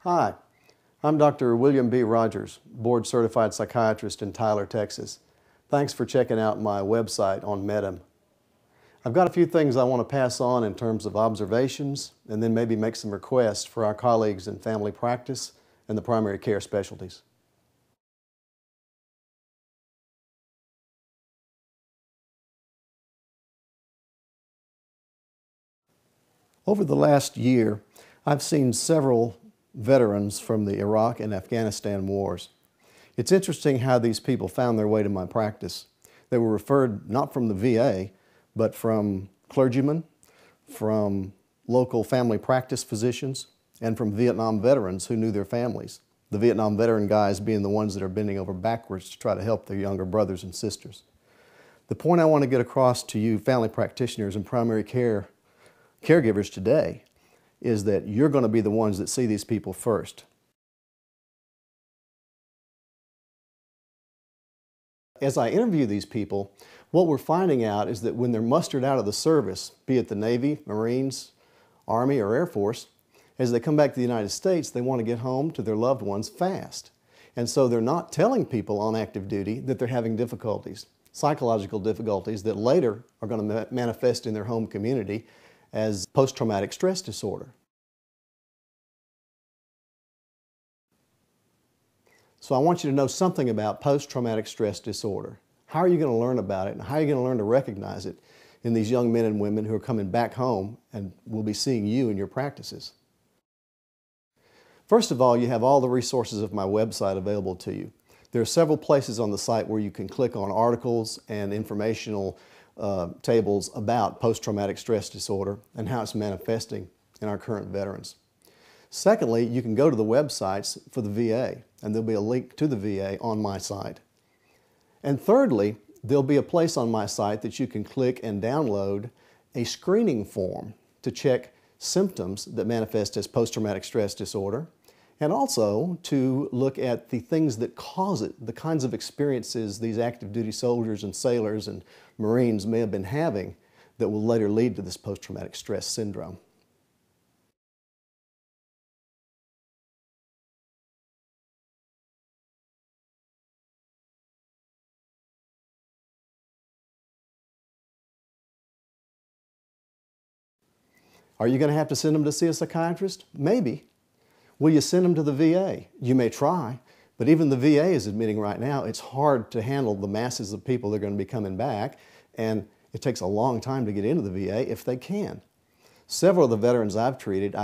Hi, I'm Dr. William B. Rogers, board-certified psychiatrist in Tyler, Texas. Thanks for checking out my website on Medem. I've got a few things I want to pass on in terms of observations and then maybe make some requests for our colleagues in family practice and the primary care specialties. Over the last year, I've seen several veterans from the Iraq and Afghanistan wars. It's interesting how these people found their way to my practice. They were referred not from the VA, but from clergymen, from local family practice physicians, and from Vietnam veterans who knew their families. The Vietnam veteran guys being the ones that are bending over backwards to try to help their younger brothers and sisters. The point I want to get across to you family practitioners and primary care caregivers today is that you're going to be the ones that see these people first. As I interview these people, what we're finding out is that when they're mustered out of the service, be it the Navy, Marines, Army, or Air Force, as they come back to the United States, they want to get home to their loved ones fast. And so they're not telling people on active duty that they're having difficulties, psychological difficulties that later are going to manifest in their home community as post-traumatic stress disorder. So I want you to know something about post-traumatic stress disorder. How are you going to learn about it, and how are you going to learn to recognize it in these young men and women who are coming back home and will be seeing you in your practices? First of all, you have all the resources of my website available to you. There are several places on the site where you can click on articles and informational tables about post-traumatic stress disorder and how it's manifesting in our current veterans. Secondly, you can go to the websites for the VA, and there'll be a link to the VA on my site. And thirdly, there'll be a place on my site that you can click and download a screening form to check symptoms that manifest as post-traumatic stress disorder, and also to look at the things that cause it, the kinds of experiences these active duty soldiers and sailors and Marines may have been having that will later lead to this post-traumatic stress syndrome. Are you going to have to send them to see a psychiatrist? Maybe. Will you send them to the VA? You may try, but even the VA is admitting right now it's hard to handle the masses of people that are going to be coming back, and it takes a long time to get into the VA if they can. Several of the veterans I've treated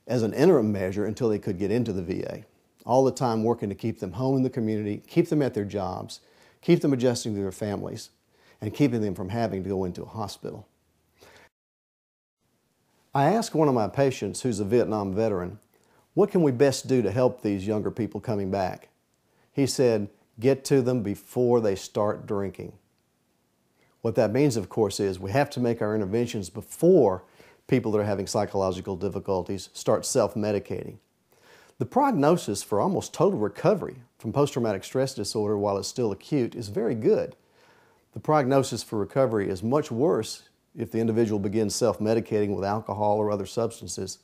as an interim measure until they could get into the VA. All the time working to keep them home in the community, keep them at their jobs, keep them adjusting to their families, and keeping them from having to go into a hospital. I asked one of my patients who's a Vietnam veteran, what can we best do to help these younger people coming back? He said, get to them before they start drinking. What that means, of course, is we have to make our interventions before people that are having psychological difficulties start self-medicating. The prognosis for almost total recovery from post-traumatic stress disorder while it's still acute is very good. The prognosis for recovery is much worse if the individual begins self-medicating with alcohol or other substances.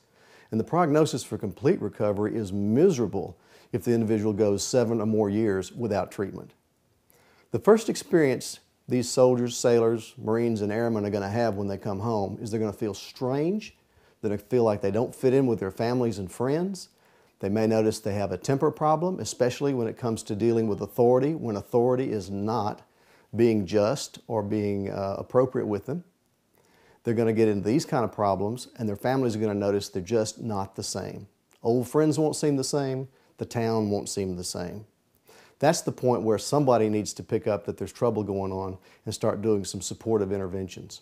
And the prognosis for complete recovery is miserable if the individual goes 7 or more years without treatment. The first experience these soldiers, sailors, Marines, and airmen are going to have when they come home is they're going to feel strange, they're going to feel like they don't fit in with their families and friends. They may notice they have a temper problem, especially when it comes to dealing with authority, when authority is not being just or being appropriate with them. They're going to get into these kind of problems, and their families are going to notice they're just not the same. Old friends won't seem the same. The town won't seem the same. That's the point where somebody needs to pick up that there's trouble going on and start doing some supportive interventions.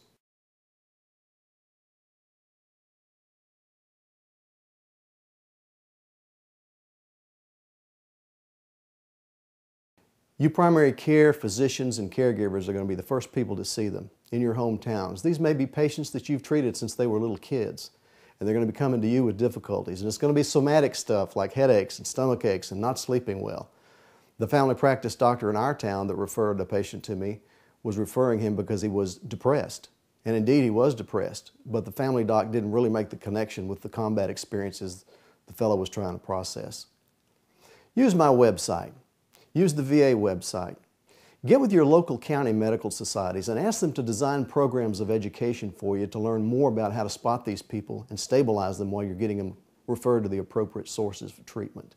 You primary care physicians and caregivers are going to be the first people to see them in your hometowns. These may be patients that you've treated since they were little kids, and they're going to be coming to you with difficulties. And it's going to be somatic stuff like headaches and stomach aches and not sleeping well. The family practice doctor in our town that referred a patient to me was referring him because he was depressed. And indeed he was depressed, but the family doc didn't really make the connection with the combat experiences the fellow was trying to process. Use my website. Use the VA website. Get with your local county medical societies and ask them to design programs of education for you to learn more about how to spot these people and stabilize them while you're getting them referred to the appropriate sources for treatment.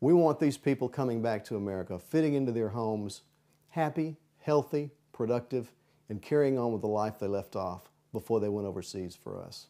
We want these people coming back to America, fitting into their homes, happy, healthy, productive, and carrying on with the life they left off before they went overseas for us.